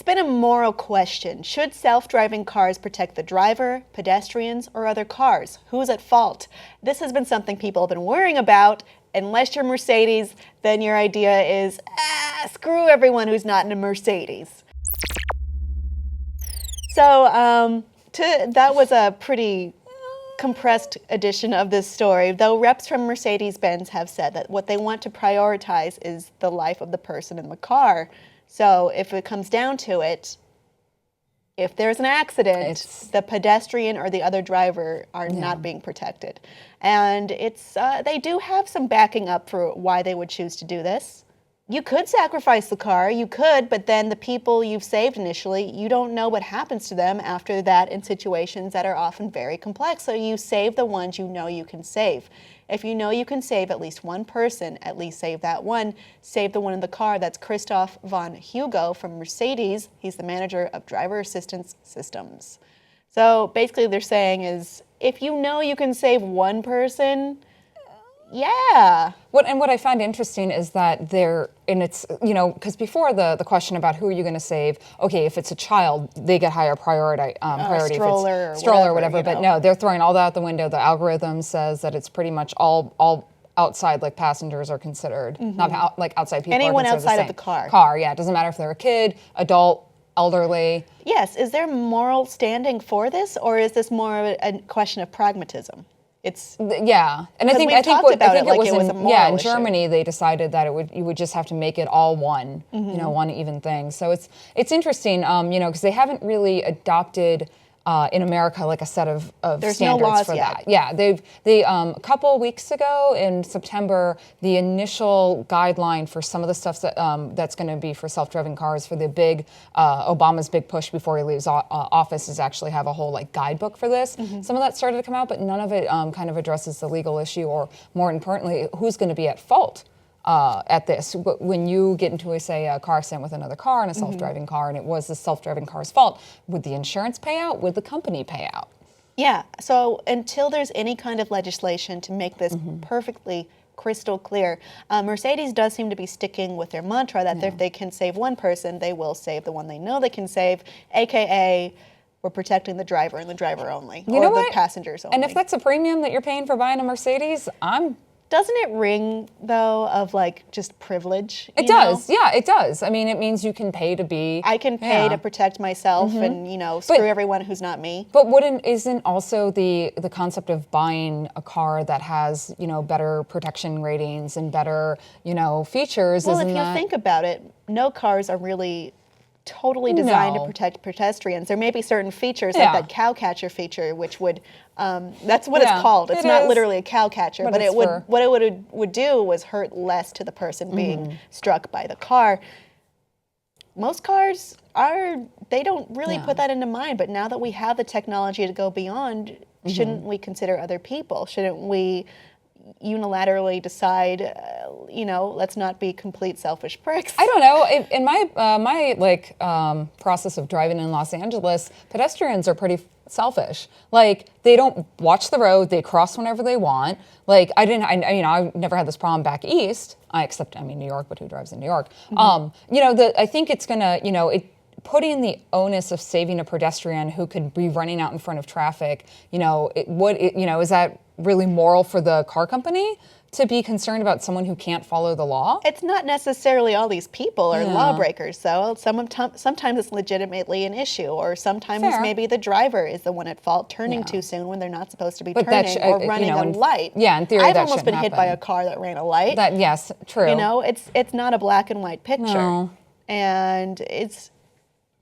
It's been a moral question. Should self-driving cars protect the driver, pedestrians, or other cars? Who's at fault? This has been something people have been worrying about. Unless you're Mercedes, then your idea is, screw everyone who's not in a Mercedes. So that was a pretty compressed edition of this story, though reps from Mercedes-Benz have said that what they want to prioritize is the life of the person in the car. So if it comes down to it, if there's an accident, the pedestrian or the other driver are not being protected. And they do have some backing up for why they would choose to do this. You could sacrifice the car, you could, but then the people you've saved initially, you don't know what happens to them after that in situations that are often very complex. So you save the ones you know you can save. If you know you can save at least one person, at least save that one. Save the one in the car. That's Christoph von Hugo from Mercedes. He's the manager of driver assistance systems. So basically they're saying is, if you know you can save one person, What I find interesting is that because before the question about who are you going to save, okay, if it's a child, they get higher priority. Stroller if it's stroller or whatever. You know. But no, they're throwing all that out the window. The algorithm says that it's pretty much all outside, like passengers are considered, not like outside people. Anyone are outside the of the car. It doesn't matter if they're a kid, adult, elderly. Yes, is there moral standing for this, or is this more of a question of pragmatism? And I think it was in Germany they decided that you would just have to make it all one, one even thing. So it's interesting, because they haven't really adopted in America like a set of standards no laws for yet. that. Yeah, they a couple weeks ago in September, the initial guideline for some of the stuff that's going to be for self-driving cars for the big Obama's big push before he leaves office is actually have a whole like guidebook for this. Some of that started to come out, but none of it kind of addresses the legal issue, or more importantly, who's going to be at fault at this. When you get into a car accident with another car and a self-driving car, and it was the self-driving car's fault, would the insurance pay out? Would the company pay out? Yeah, so until there's any kind of legislation to make this perfectly crystal clear, Mercedes does seem to be sticking with their mantra that if they can save one person, they will save the one they know they can save, aka we're protecting the driver and the driver only, or the passengers only. And if that's a premium that you're paying for buying a Mercedes, Doesn't it ring, though, of like just privilege? It does. Yeah, it does. I mean, it means you can pay to be. I can pay to protect myself and, screw everyone who's not me. But isn't also the concept of buying a car that has, better protection ratings and better, features? Well, if you think about it, no cars are really totally designed to protect pedestrians. There may be certain features like that cow catcher feature, which would that's what it's called. It's not literally a cow catcher, but it would do was hurt less to the person being struck by the car. Most cars they don't really put that into mind, but now that we have the technology to go beyond, shouldn't we consider other people? Shouldn't we unilaterally decide, let's not be complete selfish pricks? I don't know. In my process of driving in Los Angeles, pedestrians are pretty selfish. Like, they don't watch the road. They cross whenever they want. Like, I never had this problem back east, except New York, but who drives in New York? I think it's gonna, putting the onus of saving a pedestrian who could be running out in front of traffic, is that really moral for the car company to be concerned about someone who can't follow the law? It's not necessarily all these people are lawbreakers, though. Sometimes it's legitimately an issue, or sometimes maybe the driver is the one at fault, turning too soon when they're not supposed to be turning, or running a light. Yeah, in theory, I've almost been hit by a car that ran a light. Yes, true. It's not a black and white picture. No. And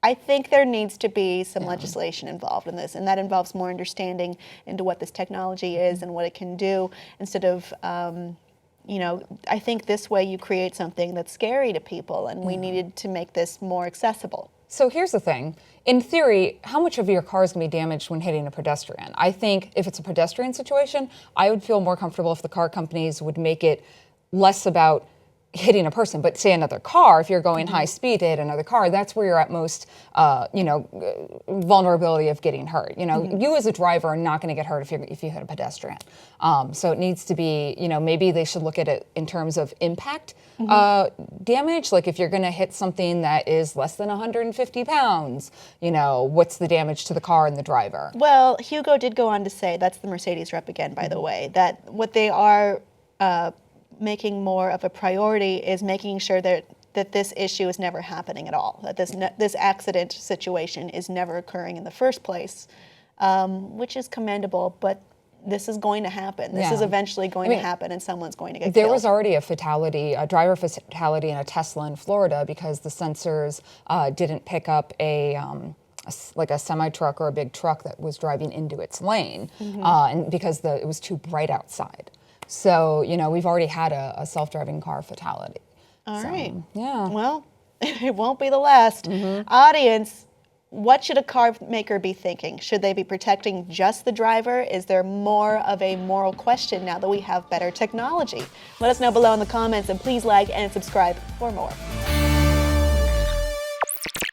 I think there needs to be some legislation involved in this, and that involves more understanding into what this technology is and what it can do, instead of, I think this way you create something that's scary to people, and we needed to make this more accessible. So here's the thing. In theory, how much of your car is going to be damaged when hitting a pedestrian? I think if it's a pedestrian situation, I would feel more comfortable if the car companies would make it less about hitting a person, but say another car, if you're going high speed to hit another car, that's where you're at most, vulnerability of getting hurt. You as a driver are not going to get hurt if you hit a pedestrian. So it needs to be, maybe they should look at it in terms of impact damage. Like if you're going to hit something that is less than 150 pounds, what's the damage to the car and the driver? Well, Hugo did go on to say, that's the Mercedes rep again, by the way, that what they are making more of a priority is making sure that this issue is never happening at all, that this accident situation is never occurring in the first place, which is commendable, but this is going to happen. This is eventually going to happen, and someone's going to get killed. There was already a driver fatality in a Tesla in Florida because the sensors didn't pick up like a semi-truck or a big truck that was driving into its lane, and because it was too bright outside. So, we've already had a self-driving car fatality. All right. Yeah. Well, it won't be the last. Audience, what should a car maker be thinking? Should they be protecting just the driver? Is there more of a moral question now that we have better technology? Let us know below in the comments, and please like and subscribe for more.